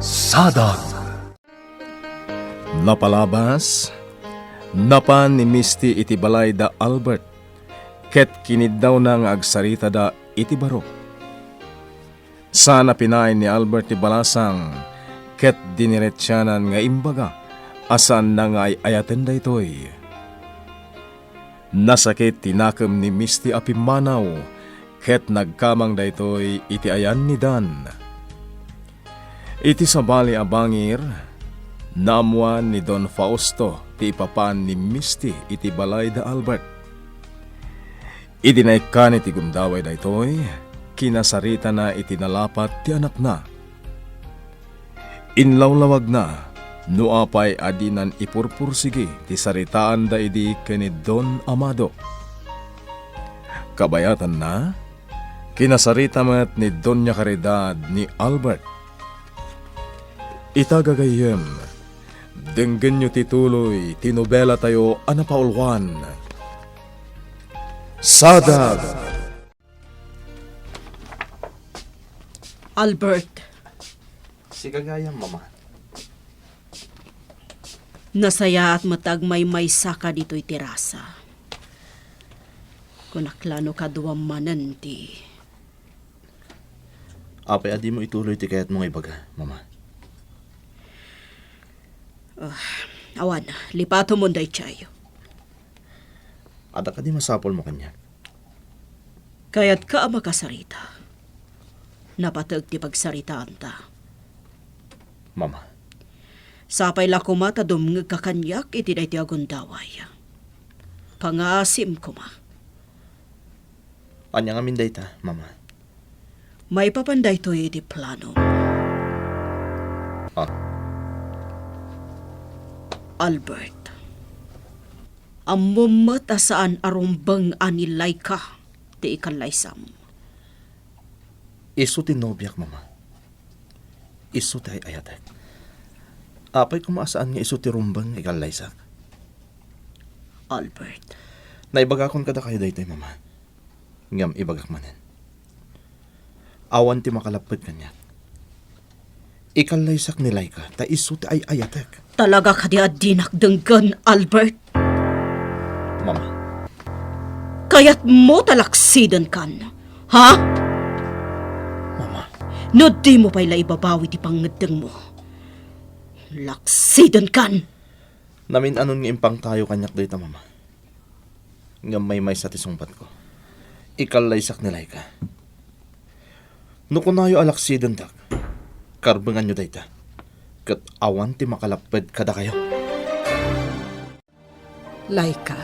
Sadag. Napalabas, napan ni Misty iti balay da Albert, ket kinid daw na nga agsarita da iti barok. Sana pinain ni Albert ti balasang, ket diniretsyanan nga imbaga, asan na nga ay ayaten da itoy. Nasakit tinakam ni Misty apimanaw, ket nagkamang da itoy iti ayan ni Dan. Iti sabali abangir, naamuan ni Don Fausto ti ipapan ni Misty iti balay da Albert. Idinaikan iti gumdaway da itoy, kinasarita na iti nalapat ti anak na. Inlawlawag na, nuapay adinan ipurpursigi ti saritaan da idi kani Don Amado. Kabayatan na, kinasarita met ni Doña Caridad ni Albert. Itagagayem, denggen nyo tituloy, tinobela tayo anapaulwan. Sadag! Albert, Si kagayang mama. nasaya at matagmay-may saka dito'y terasa. Kunaklano ka duwamanan ti. Apay adi mo ituloy ti kayat mong ibaga, mama. Awan, lipato mo day chayo. Ada ka di masapol mo kanya. Kaya't ka makasarita. Napatag ti pagsaritaan ta. Mama, Sapay la kumata dumngag kakanyak iti day ti agundaway. Pangasim kuma. anya nga minday ta, mama. May papanday to iti plano. Ah, Albert, amumat asaan arumbang anilay ka ti ikalaysam. isu ti nobyak, mama. Isu ti ayatek. Apay kumaasaan nga isu ti rumbang ikalaysak. Albert, Naibagakon kada kayo daytoy, mama. Ngam ibagak manen. Awan ti makalapad kanya. Ikalaysak nilay ka, ta isu ti ayatek. talaga ka di adinak denggan, Albert. Mama, Kaya't mo talaksidan kan, ha? mama, No di mo pa'y laibabawi ti pangadeng mo. Laksidan kan. namin anon nga impang tayo kanyak dayta, mama. Ngam may sa tisungpat ko. Ikalaysak nilay ka. No kunayo alaksidan tak, karbangan nyo dayta. Kat awan ti makalapad kada kayo. Laika,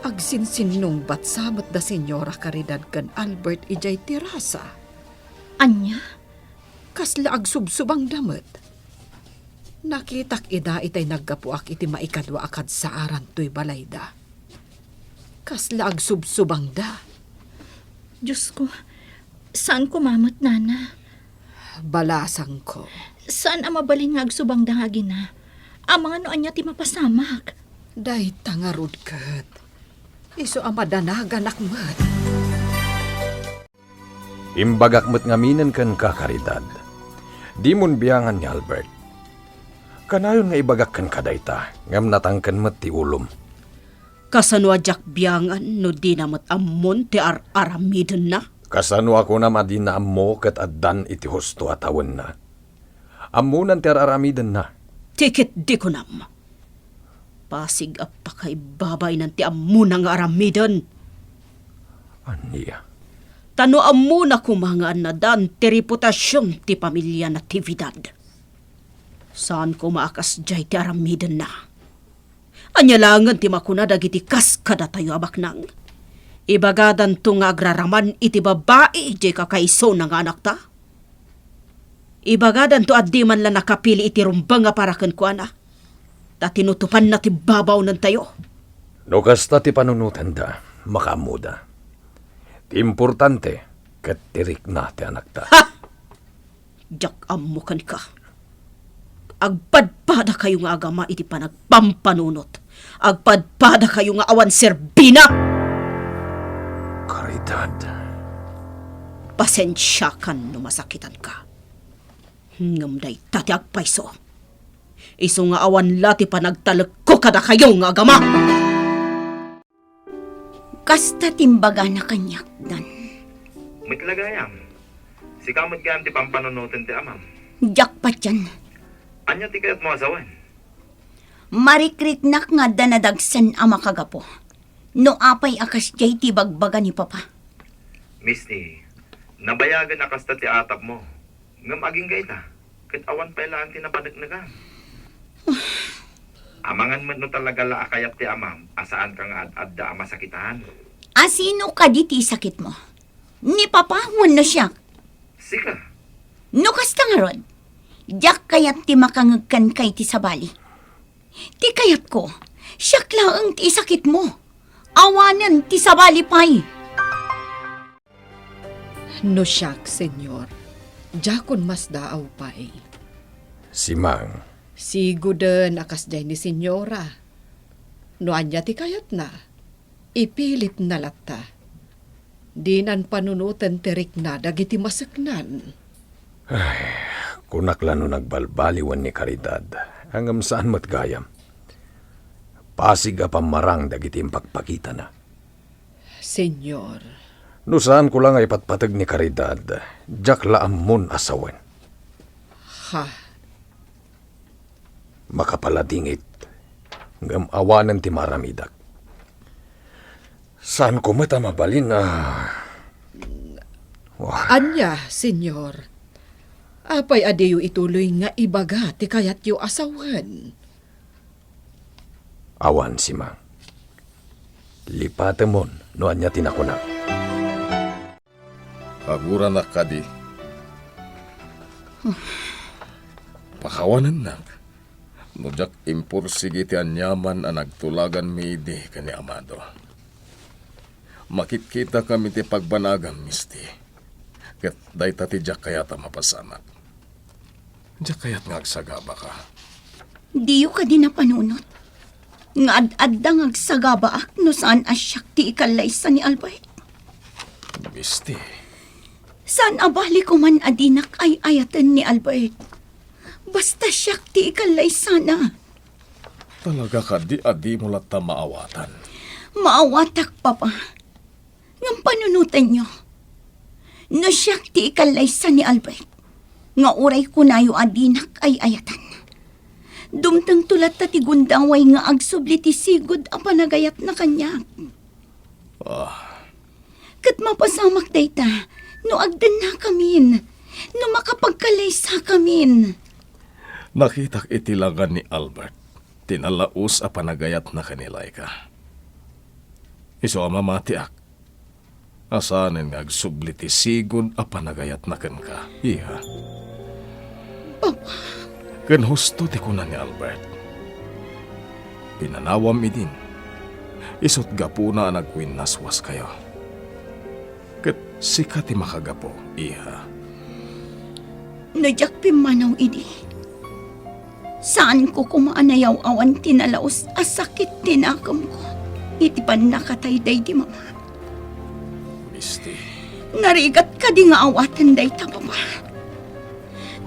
agsinsinong batsamot da Senyora Caridad kan Albert ijay terasa. Anya? Kasla agsubsubang damet. Nakitak ida itay naggapuak iti maikadwa akad sa aran to'y balayda. Kasla agsubsubang da. Diyos ko, saan ko mamot, nana? Balasang ko. Saan ang mabalin nga agsubang dahagi na? Ang mga noan niya ti mapasamak. Day tangarod kat. Iso amadanagan akmat. Imbagakmet ngaminan kan kakaridad. Di mon biyangan ni Albert. Kanayon nga ibagak kan kadayta, ngam natangkan met ti ulom. Kasanwadyak biyangan no di namat ammon ti aramiden na. Kasano ako na madina ammo kat addan iti husto atawan na. Ammunan ti aramidan na. Tikit di ko nam. Pasig apa kay babay ng ti amuna nga aramiden. Aniya. Tano amuna kumangaan na dan ti reputasyon ti pamilya natividad. Saan ko maakas jay ti aramiden na? Anyalangan ti makuna dagiti kas kada tayo abaknang. Ibagadan to nga agraraman iti babae jay kakaiso ng anak ta. Ibagadan to addi man la nakapili iti rumbang nga parakan ko ana. Ta tinutupan na ti babaw ng tayo. No kasta ti panunutan da, makamuda. Ti importante, kat tirik na ti anak ta. Ha! Jak amukan ka. Agpadpada kayo nga agama iti panagpampanunot. Agpadpada kayo nga awan serbina. Caridad. Pasensya kan no masakitan ka. Ngam day tati agpaiso. Iso nga awan lati pa nagtalag ko kada kayo nga agama. Kasta timbaga na kanyak dan. May kalagayam. Si kamot gayam ti pampanunutin ti amam. Jakpat yan. Anya ti kayat mo asawan? Marikritnak nga danadagsan ama kagapo. No apay akas jay ti bagbaga ni papa. Misty, nabayagan na kasta ti atap mo. Ngam aging gayta. Kat awan pa ilaan ti napanagnagan. Amangan man no talaga laakayap ti amam. Asaan ka nga ad-adda ama sakitan. Asino ka di ti sakit mo? Ni papa wano siya. Sika. No kasta nga rod. Jak kayat ti makangagkan kay ti sabali. Ti kayat ko, siyak laang ti sakit mo. Awanan ti sabali pay. No siyak, senyor. Jakon mas daaw pa eh. Si Mang, Sigudan akas day ni senyora. No anya ti kayat na. Ipilit na lata. Dinan panunutan tirik na dagiti masaknan. kunak lano nagbalbaliwan ni Caridad. Hanggang saan matgayam. Pasig a pamarang dagiti pagpakita na. Senyor, No saan ko lang ay patpatag ni Caridad, jak laam mon asawen. ha, Makapaladingit, ngam awanan ti maramidak. Saan ko mata mabalin na... anya, senyor. Apay adeyo ituloy nga ibaga ti kayat yu asawan. Awan si Mang. Lipatemon no anya tinakunak. Agura na kadi. Pakawanan na. Nujak impursigi ti anyaman ang nagtulagan midi kani Amado. Makitkita kami ti pagbanagam, Misty. Kat dayta ti jak kayata mapasamak. Jak kayat nga agsagaba ka. Diyo ka di napanunot. Nga ad-adda nga agsagabaak no saan asyak ti ikalaysa ni Albert. Misty, Saan abali ko man adinak ay ayatan ni Albert. Basta siyak ti ikalaysa na. talaga ka di adi mo lata maawatan. Maawatak, papa. Ngam panunutan nyo. No siyak ti ikalaysa ni Albert. Nga uray ko nayo adinak ay ayatan. Dumtang tulat ta ti gundaway nga agsubli ti sigod a panagayat na kanya. Kat mapasamak dayta, no agdan na kamin, no makapagkalaysa kamin. Nakitak itilangan ni Albert. Tinalaos a panagayat na kanilay ka. Iso amamatiak. Asanen nga agsubli ti sigod a panagayat na kan ka. Iha. Ken husto ti kunan ni Albert. Pinanawam idin. Isot gapuna nagwinaswas kayo. Ket sika ti makagapo, iha. Nadyak pimanaw idi. Saan ko kumaanayaw awan tinalaos asakit tinakam ko. Iti pan nakatayday di mama. Misty, Narigat ka di nga awatan day ta papa.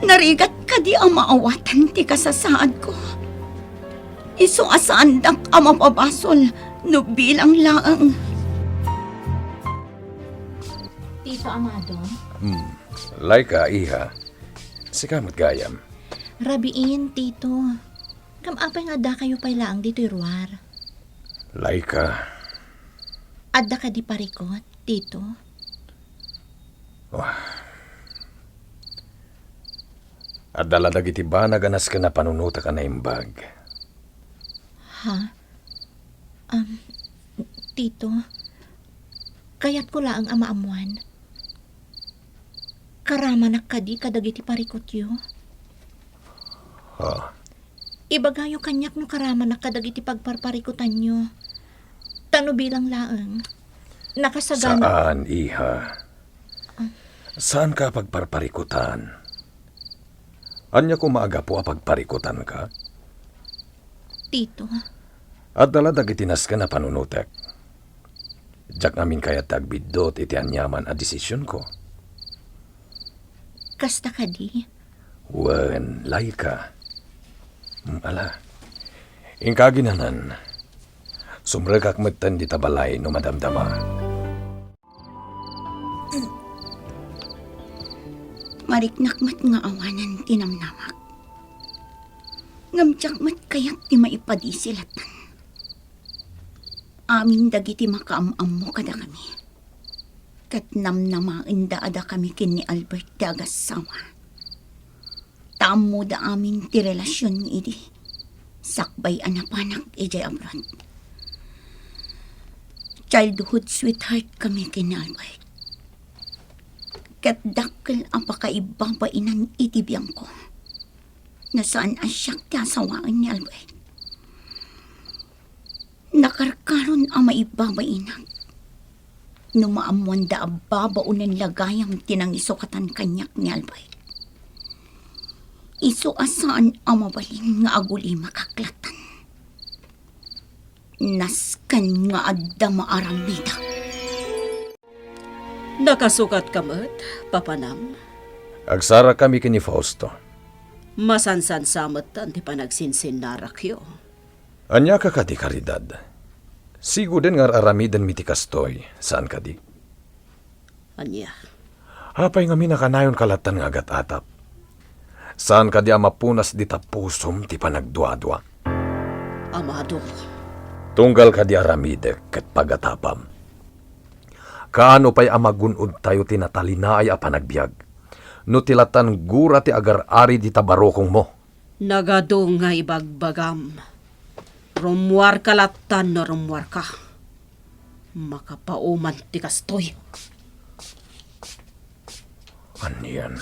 Narigat ka di ang maawatan ti kasasaad ko. Iso asaan dak ang mapabasol no bilang laang. Tito Amado, Laika, iha. Sikamat gayam. rabiin, tito. Kamapay nga da kayo pailaang dito irwar. Laika, Adda ka di parikot, tito. at daladag iti ba naganas ka na panunuta ka na imbag. Ha? Tito, kayat ko laang amaamuan. Karamanak ka di kadagiti parikot yo. Ibagayo kanyak no karamanak kadagiti pagparparikutan nyo. Tano bilang laang. Nakasagana. Saan, iha? Saan ka pagparparikutan? Anya ko maaga po a pagparikutan ka? Tito, At daladag itinas ka na panunutek. Diyak namin kaya tagbidot iti anyaman a desisyon ko. kasta ka di. Wen, Laika. Ala, ingka ginanan. Sumrekak metten di tabalay no madamdama. Mariknakmat nga awanan tinamnamak. Ngamtiyakmat kaya't ti maipadisilatan. Amin dagiti makaamam mo kada kami. Kat namnamain da ada kami kin ni Albert dagas sawa. Tamo da amin ti relasyon ni idi. Sakbay anapanak ijay abroad. Childhood sweetheart kami kin ni Albert. Kat dakkel ang pakaibabainan itibiyang ko. Nasaan asyak ti asawaan ni Albert. Nakarkaron ang maibabainan. Numaamuan da ababaunan lagayang tinangisukatan kanyak ni Albert. Isu asaan ang mabalin nga aguli makaklatan. Naskan nga adda maaramida. Nakasukat kamat, papanam. Agsara kami kini Fausto. Masansan samat ti panagsinsin narakyo. Anya ka di karidad. Sigo din nga aramidan miti kastoy. Saan ka di? Anya, Hapay nga minakanayon kalatan nga agat atap. Saan ka di amapunas di tapusom ti panagduadwa. amado. Tunggal ka di aramide ket pagatapam. Kaano pa'y amagunod tayo tinatalinaay a panagbiag. No tilatan gura ti agar-ari di tabarokong mo. Nagado nga ibagbagam. Rumwar kalatan no rumwar ka. Makapauman ti kastoy. Aniyan.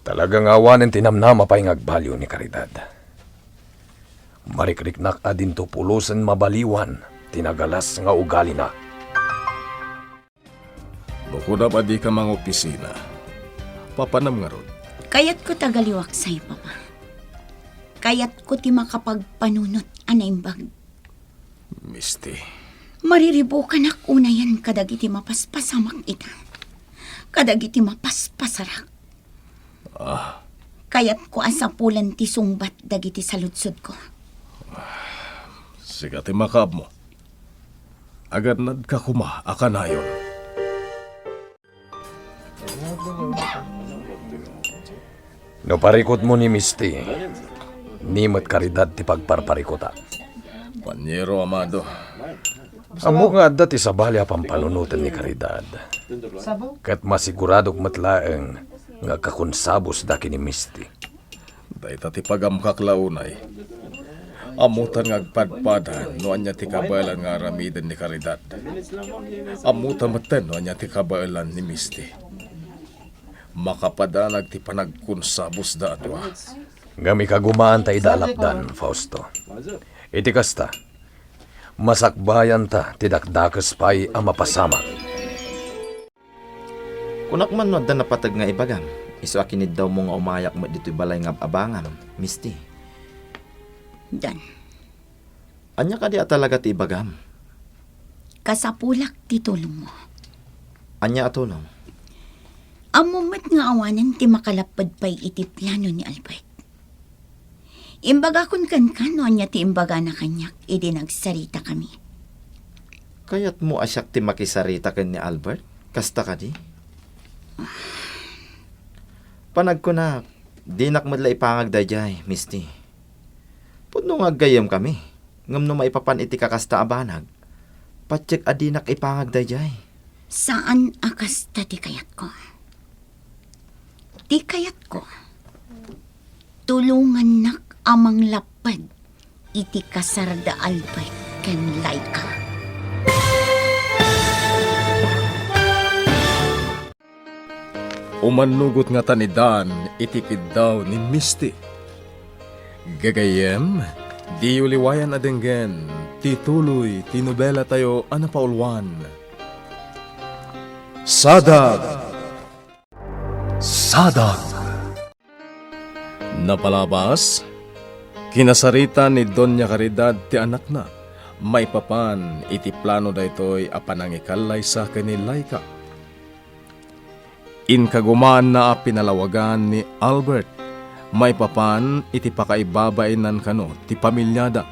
Talagang awanin tinamnama pa'y ngagbalyo ni Caridad. Marikriknak adin to pulusan mabaliwan, tinagalas nga ugali na. Bukod pa di ka mga opisina. Papanam nga ron. Kayat ko tagaliwak sa'yo, Papa. Kayat ko ti makapagpanunot anaimbag. Misty. Mariribukan ak unayan kadagiti mapaspasamak ita. Kadagiti mapaspasarak. Kayat ko asapulan ti sungbat dagiti saludsod ko. Siga ti makab mo. Agad nad ka kuma, akanayon. No parikot mo ni Misty, nimot Caridad ti pagparparikota. Panyero, amado. Amo nga adda ti sabali pampanunutan ni Caridad. Kat masiguradok matlaeng nga kakunsabos daki ni Misty. Dahita ti pagamkaklaunay. Amutan nga agpadpadan no anya ti kabalan nga aramidan ni Caridad. Amutan maten no anya ti kabalan ni Misty. Makapadalag ti panagkunsabos da atwa. Gami kagumaan ta idalapdan, Fausto. Iti kasta, masakbayan ta tidakdakas pa'y ang mapasama. Kunak man no da napatag nga ibagam. Isu akinid daw mo nga umayak mo dito'y balay nga abangam, Misty. Dan, Anya ka di talaga ti ibagam. kasapulak ti tulong mo. Anya atulong. Amumat nga awanan ti makalapad pa'y iti plano ni Albert. Imbaga kun kan no anya ti imbaga na kanyak, idi nagsarita kami. Kayat mo asyak ti makisarita ken ni Albert? Kasta ka di? Panag ko na, di nakmadla ipangag dayjay, Misty. Pudno nga gayam kami. Ngam no maipapan iti kakasta abanag. Patsik adinak ipangag dayjay. Saan akas ti kayat ko? Ti kayat ko. Tulungan nak amang lapad iti kasarda Albert ken Laika. Umanugot nga tanidan itikid daw ni Misty. Gagayem, di uliwayan adenggen, tituloy, tinobela tayo anapaulwan. Sadag! Sadag! Napalabas, kinasarita ni Doña Caridad ti anak na, may papan iti plano da ito'y apanangikallay sa kanilay ka. Inkagumaan na pinalawagan ni Albert, may papan iti pakaibabainan kano ti pamilyada,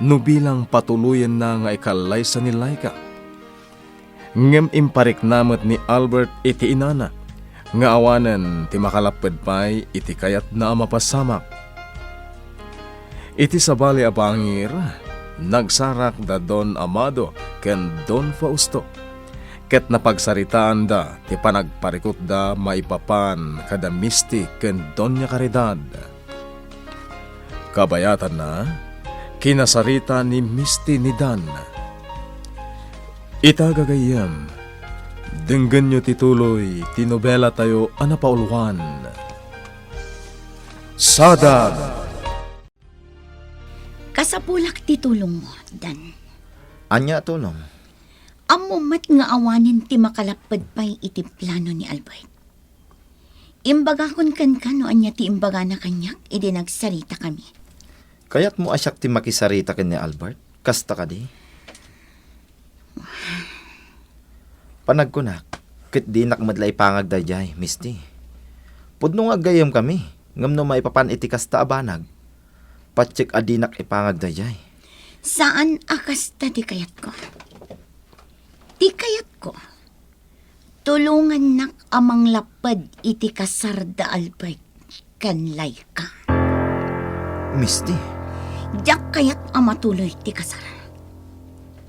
no bilang patuluyan na nga ikalay sa ni Laika. Ngem imparik namot ni Albert iti inana, nga awanan ti makalapad pa'y iti kayat na mapasamak. Iti sabali a bangir, nagsarak da Don Amado ken Don Fausto. Ket napagsaritaan da, ti panagparikot da maipapan kada Misty ken Doña Caridad. Kabayatan na, kinasarita ni Misty ni Dan. Itagagayam, denggan nyo tituloy, tinobela tayo anapauluan. Sadag! Kasapulak ti tulong mo, Dan. Anya tulong. Amo mat nga awanin ti makalapad pa'y iti plano ni Albert. Imbaga kon kan no anya ti imbaga na kanyak, idi nagsarita kami. Kayat mo asyak ti makisarita ken ni Albert? Kasta ka di? Panagkunak, ket di nakmadlay pangag dayjay, Misty. Pudno nga gayam kami, ngam no maipapan iti kasta abanag. Patsik adinak ipangag dayjay. Saan akasta ti kayat ko? Ti kayat ko, tulungan nak amang lapad iti kasarda Albert kan Laika. Misty, Diyak kayat amatuloy ti kasar.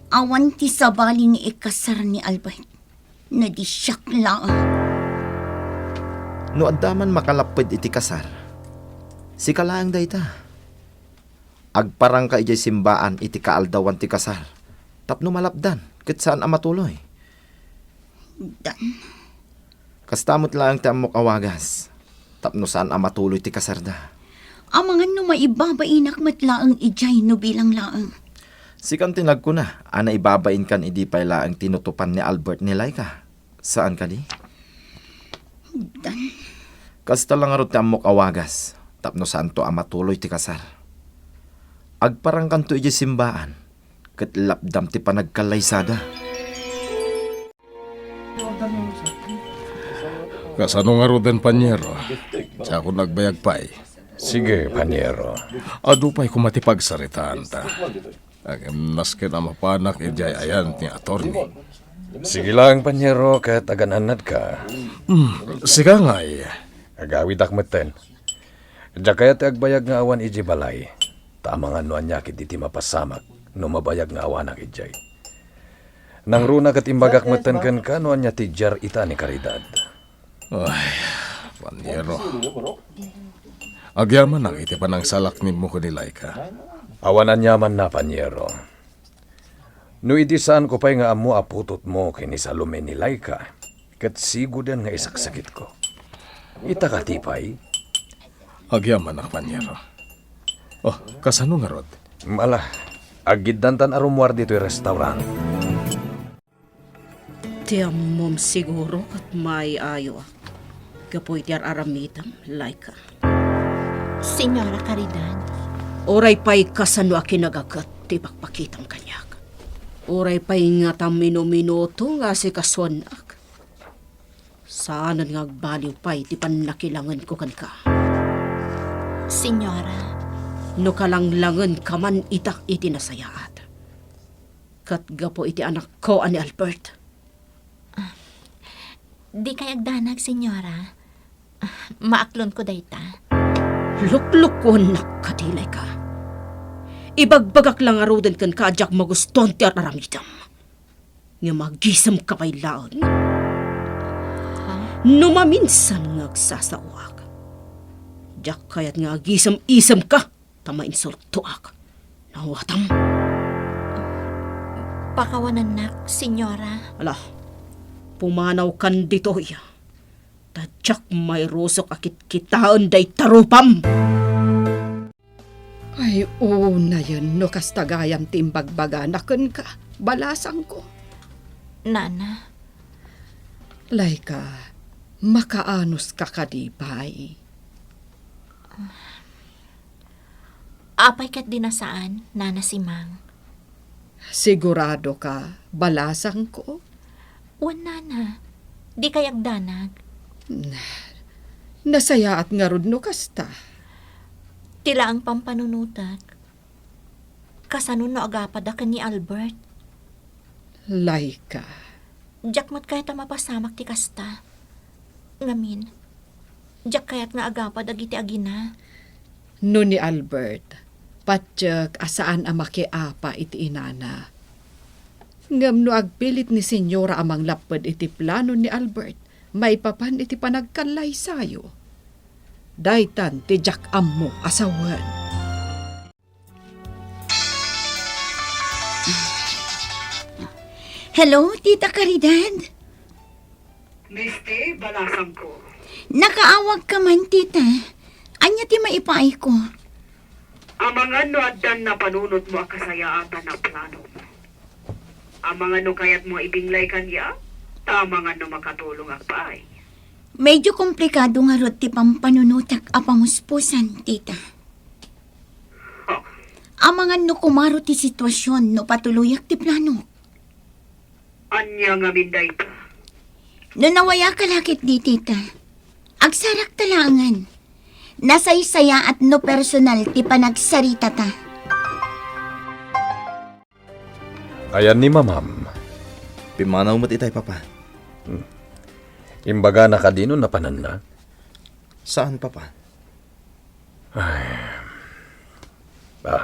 Awan ti sabaling ikasar ni Albert na di siyak lang. no addaman makalapad iti kasar, si kalaang dayta. Agparang ka ijay simbaan iti kaaldawan ti kasar. Tapno malapdan, ket saan amatuloy. Dan, Kastamot lang ti amok awagas. Tapno saan amatuloy ti kasarda. amangan no maibabainak matlaang ijay no bilang laang. Sikan tinag ko na, ana ibabain kan idi pay laang tinutupan ni Albert ni Laika. Saan ka di? Dan, Kasta lang arot ti amok awagas. Tapno saan to amatuloy ti kasar. Agparang kanto ijay simbaan. Ket lapdam ti panagkalaysada. Kasano nga roden panyero, sa ako nagbayag pa'y. Sige, Panyero. Adupay ko matipagsaritaan ta. Agam nasken ang mapanak ijay ayan ni attorney. Sige lang, Panyero, kahit agananad ka. Siga nga'y, Agawid akmeten. Diya kaya ti agbayag nga awan iji balay. Tama nga noan niya kit iti mapasamak no mabayag nga awan ang ijay. Nang runa kat imbagak meten ken ka noan niya ti jar ita ni Caridad. ay, panyero. Agyaman ang iti panang salak ni mo ko ni Laika. Awanan niya man na, Panyero. No iti saan ko pa'y nga amo aputot mo kini Salome ni Laika. Kat sigudan nga isaksakit ko. Ita ka tipay? Agyaman ang panyero. Oh, kasano nga rod? Mala, agiddantan arumuar dito'y restaurant. Tiyam mom siguro at may ayo. Kapoy tiyar aramitam, Laika. Senyora Caridad, Oray pa'y kasano akinagagat, ti pakpakitam kanyak. Oray pa'y nga tam minuminuto nga si kaswanak. Saanan nga agbaliw pa'y ti panakilangan ko kan ka. Senyora, No kalanglangan ka man itak iti nasayaat. Katgapo iti anak ko ani Albert. Di kay agdanag, senyora. Maaklon ko dayta. Lukluk ko nakatilay ka. Ibagbagak lang arudan kan kaajak maguston ti aramitam. Nga magisam ka pa'y laon. Numaminsan ngagsasawag. Diyak kaya't nga agisam-isam ka. Tama insultuak. Nawatam. Pakawanan nak, senyora. Ala, pumanaw kan dito iya. Tadyak may rusok akit kitaan day tarupam. Ay, una yun, no kastagayam timbagbaga na kun ka, balasang ko. Nana, Laika, makaanos ka kadipay. apay kat dinasaan, nana si Mang. Sigurado ka, balasang ko? Wan nana, di kay agdanag. Nasaya at nga rod no kasta. Tila ang pampanunutak. Kasano no agapadakan ni Albert. Laika, Jakmat kayat mapasamak ti kasta. Ngamin, jak kayat nga agapad agiti agina. no ni Albert, patyak asaan ang makiapa iti inana. Ngam no agpilit ni Senyora amang lapad iti plano ni Albert, maipapan iti panagkalay sayo. Daytan ti jak ammo asawan. Hello, Tita Caridad. Misty, balasang ko. Nakaawag ka man, Tita. Anya ti maipaay ko. Amangan no addan na panunot mo akasayaatan na plano mo. Amangan no kayat mo ibinglay kanya, tamangan no makatulong agpaay. Medyo komplikado nga rod ti pampanunutak a pamuspusan, Tita. Oh, Amangan no kumaro ti sitwasyon no patuloyak ti plano. anya nga minday pa. No nawaya ka lakit di, Tita. Agsarak talangan. Nasaysaya at no personal ti panagsarita ta. Ayan ni mamam. Pimanaw mo't itay, Papa. Imbaga na kadino na panan na. Saan, Papa?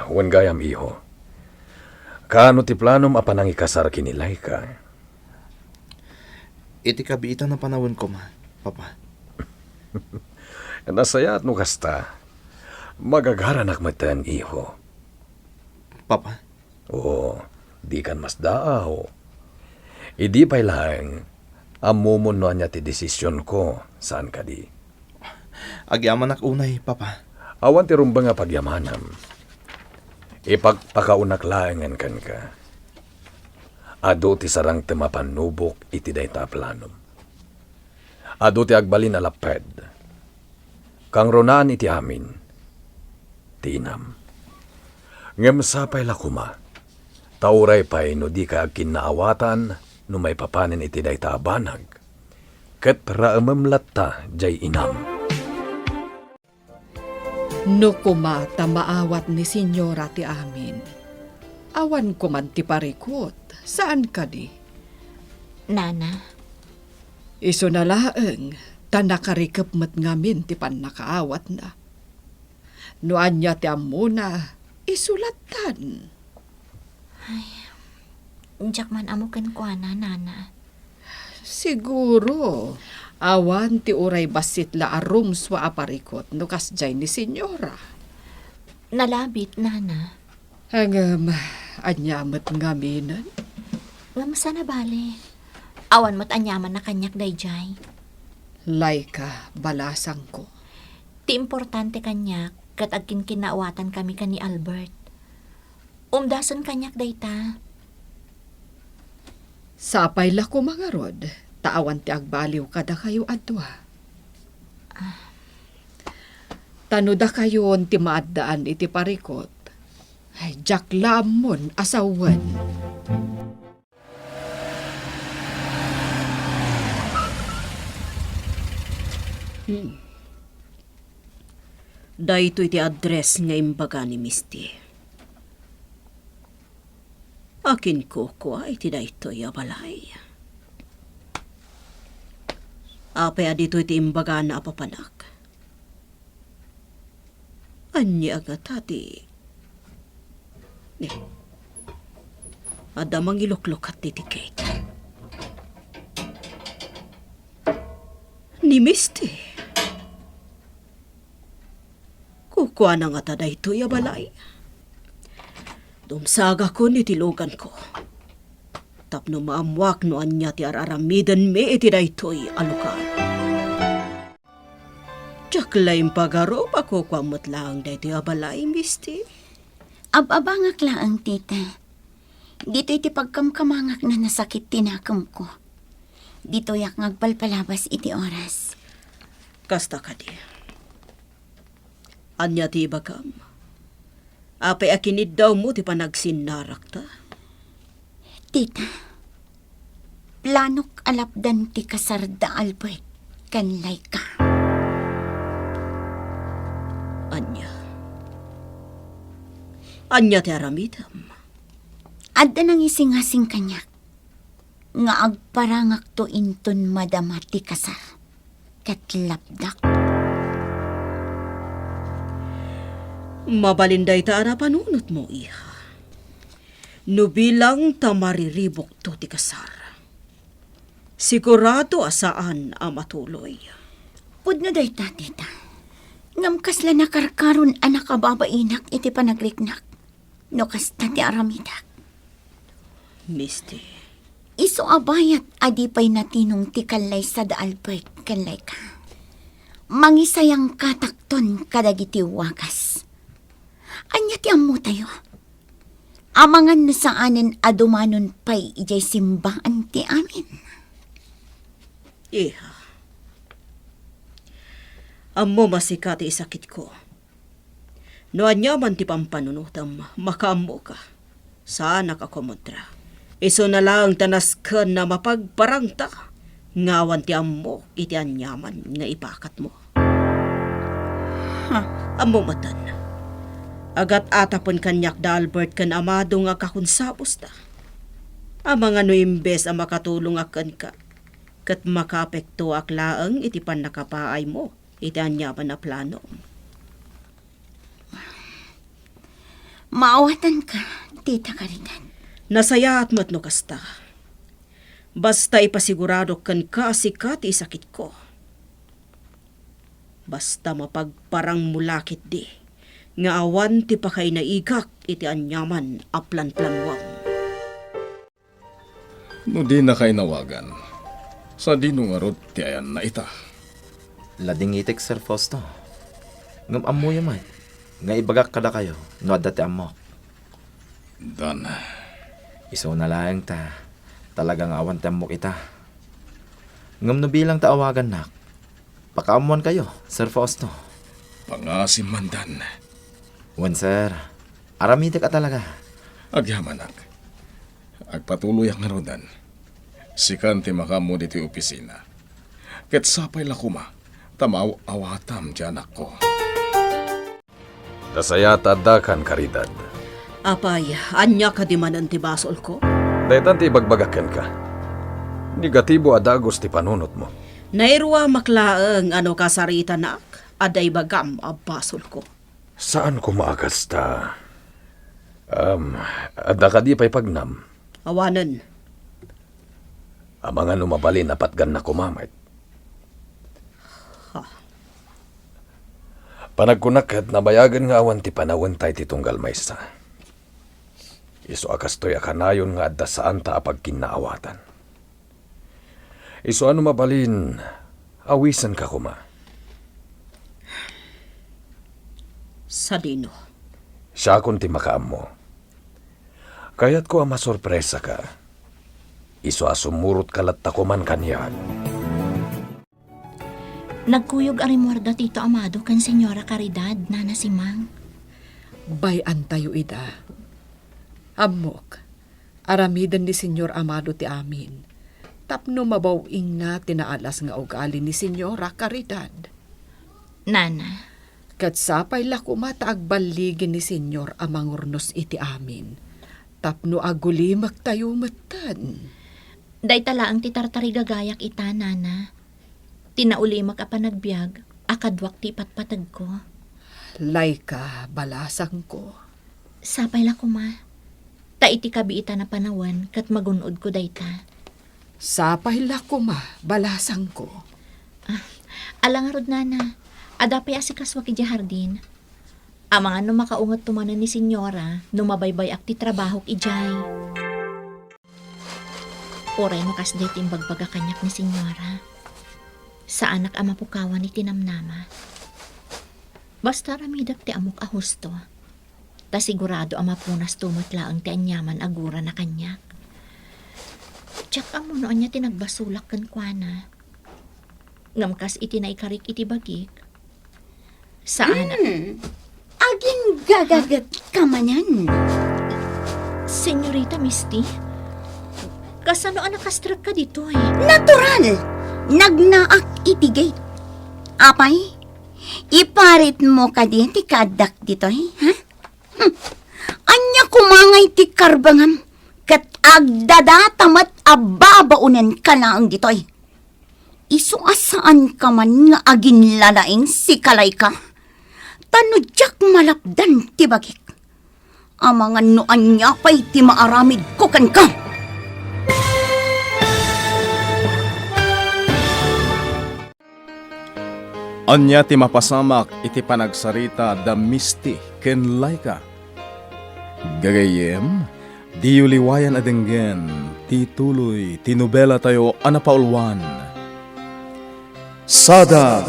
Wan gayam iho. Kaano ti planom apanang ikasar kinilay ka? Iti kabiitan na panahon ko, Papa. Nasaya at no kasta. Magagaranak matan iho. Papa, Oo, di kan mas daaw. Idi pa'y lang, amumon no anya ti desisyon ko, saan ka di. agyaman ak unay, Papa. Awan ti rumba nga pagyamanam. Ipagpakaunak laangan kan ka. Ado ti sarang temapanubok iti dayta planom. Ado ti agbalin alaped. Kang ronaan iti amin. Tinam. Ngem sapay lakuma. Tauray pa'y no di ka kinaawatan no may papanin iti dayta banag. Ket raamam latta jay inam. No kumata maawat ni Senyora ti amin. Awan ko man ti parikot. Saan ka di? Nana, Iso na laeng, tanakarikap mat ngamin ti panakaawat na. No anya ti amuna, isulatan. jakman amukan ko na, Nana. Siguro, awan ti uray basit la arum swa aparikot no kasjay ni Senyora. Nalabit, Nana. Hangam, anyamat ngaminan. Ngamasa na bale. Awan mo't anyaman na kanyak dayjay. Laika, balasang ko. Ti importante kanyak, kat agkin kinaawatan kami ka ni Albert. Umdason kanyak dayta. Sapay la ko mga rod, taawan ti agbaliw kada kayo adwa. Tanuda kayo ti maaddaan iti parikot. Ay, jaklamon asawan. Dahito iti address nga imbaga ni Misty. Akin ko iti dahito yabalay. Apay adito iti imbaga na apapanak. Anya agad hati. Adamang iloklokat ti cake. Ni Misty. Kukuha na nga tada ito yabalay. Dumsaga ko ni tilugan ko. Tapno maamwak no anya ti araramidan me iti da ito'y alukan. Tsaklaim pagaro pa ko kwamot lang da ito yabalay, Misty. Ababangak laang, Tita. Dito iti pagkamkamangak na nasakit tinakam ko. Dito yak ngagpalpalabas iti oras. Kasta ka di. Anya ti bagam. Apay akinid daw mo ti panagsinarak ta. Tita, planok alapdan ti kasarda Albert ken Laika. Anya ti aramidam. Adda nang isingasing kanyak. Nga agparangak to inton madamati kasar. Ket lapdak. Mabalinday ta na panunot mo, iha. No bilang ta mariribok to ti kasar. Sigurado asaan ang matuloy. Pudno day ta, tita. Ngam kasla nakarkaron anak kababainak iti panagriknak. No kasta ti aramidak. Misty, Iso abayat adipay natinong ti kalay sa da Albert kanlay ka. Mangisayang katakton kadagiti wakas. Anya ti ammo tayo. Amangan no saanen adumanon pay ijay simbaan ti amin. iha. Ammo masikat ti sakit ko. No anya man ti pampanunutam, makaammo ka. Saan nakakomodra? Iso na lang tanasken na mapagparangta. Ngawan ti ammo iti anyaman nga ipakat mo. Ammo matan. Agat atapon kanyak da Albert kan amado nga kakunsapos ta. Amang ano imbes ang makatulong akan ka. Kat makapekto aklaang iti pan nakapaay mo. Iti anyaman na plano. Maawatan ka, tita Karidan. Nasaya at matno kasta. Basta ipasigurado kan kasikat isakit ko. Basta mapagparang mulakit di. Nga awan ti pakay na igak iti anyaman aplan-planwang. No di na kay nawagan. Sa dinungarot ti ayan na ita. Lading itik, Sir Fausto. Ngam amo yaman. Nga ibagak kada kayo, no dati amo. Dan, Iso na lang ta. Talagang awan temmo kita. Ngam no bilang ta awagan nak. Pakaamuan kayo, Sir Fausto. pangasim mandan. Wan, sir. Aramitek ka talaga. Agyamanak. Agpatuloy ang ngarodan. Sikan ti makamu diti opisina. Ket sapay lakuma. Tamaw awatam dyan ako. Dasaya tadakan karidad. Apay, anya ka di manan ti basol ko? Daytan ti ibagbagaken ka. Negatibo adagos ti panunot mo. Nairwa maklaang ano kasarita nak, aday bagam a basol ko. Saan ko maagas ta? Adda ka di pa'y pagnam. Awanan, Amangan umabalin na patgan na kumamait. Panagkunakat nabayagan nga awan ti panawan tay ti tunggal maysa. Iso akastoy akanayon nga adda saan ta apag kinaawatan. Iso ano mabalin, awisan ka kuma. sa dino. Siya kun ti makaam mo. Kaya't ko ang masorpresa ka. Iso asumurot kalat takuman kanyan. Nagkuyog arimorda Tito Amado kan Senyora Caridad, Nana Simang. Bayan tayo ida. Amok, aramidan ni Senyor Amado ti amin. Tapno mabawing nga tinaalas nga ugali ni Senyora Caridad. Nana, Kat sapay lakuma taagbaligin ni Senyor amangurnos iti amin. Tapno agulimak tayo matan. day tala ang titartari gagayak ita, Nana. Tinaulimak a panagbiag, akadwak ti patpatag ko. Laika, balasang ko. Sapay la kuma. Ta iti kabiita na panawan, kat magunod ko dayta. Sapay lakuma, balasang ko. Alangarod, Nana. Adapay asikaswak iti jardin. Amang ano makaungat tumanan ni Senyora, numabaybay ak ti trabaho ijay. Oray makas day timbagbaga kanyak ni Senyora. Sa anak ama pukawan ni tinamnama. Basta ramidak ti amok a husto. Ta sigurado ama punas tumatlaang ti anyaman agura na kanyak. Tsak amo noon niya tinagbasulak kan kuana. Ngamkas iti naikarik iti bagik. Sa anak. Aging gagagat ka manan. Senyorita Misty, kasano anak kastrak ka dito eh? Natural! Nagnaak iti gate. Apay, iparit mo ka din ti kadak dito, ha? Anya kumangay ti karbangam, kat agdadatamat ababaunen ka na ang ditoy. Isu asaan ka man nga agin lalaing si kalay ka? Tanudyak malapdan ti bagik. Amangan no anya pa'y ti maaramid ko kan ka. Anya ti mapasamak iti panagsarita da misti ken laika. Gagayem, di uliwayan adenggen, ti tuloy, ti nobela tayo anapaulwan. Sada!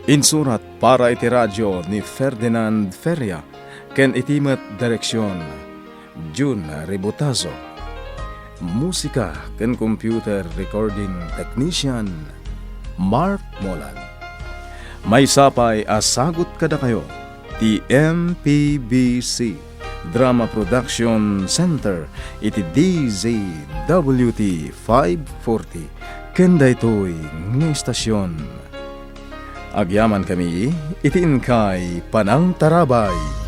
Insurat para iti radyo ni Ferdinand Feria, ken itimet direksyon, June Ributazo. Musika ken computer recording technician, Mark Molan. May sapay asagot kada kayo, ti MPBC Drama Production Center, iti DZWT 540, kenda ito'y ng istasyon. Agyaman kami, iti inkay Panang Tarabay.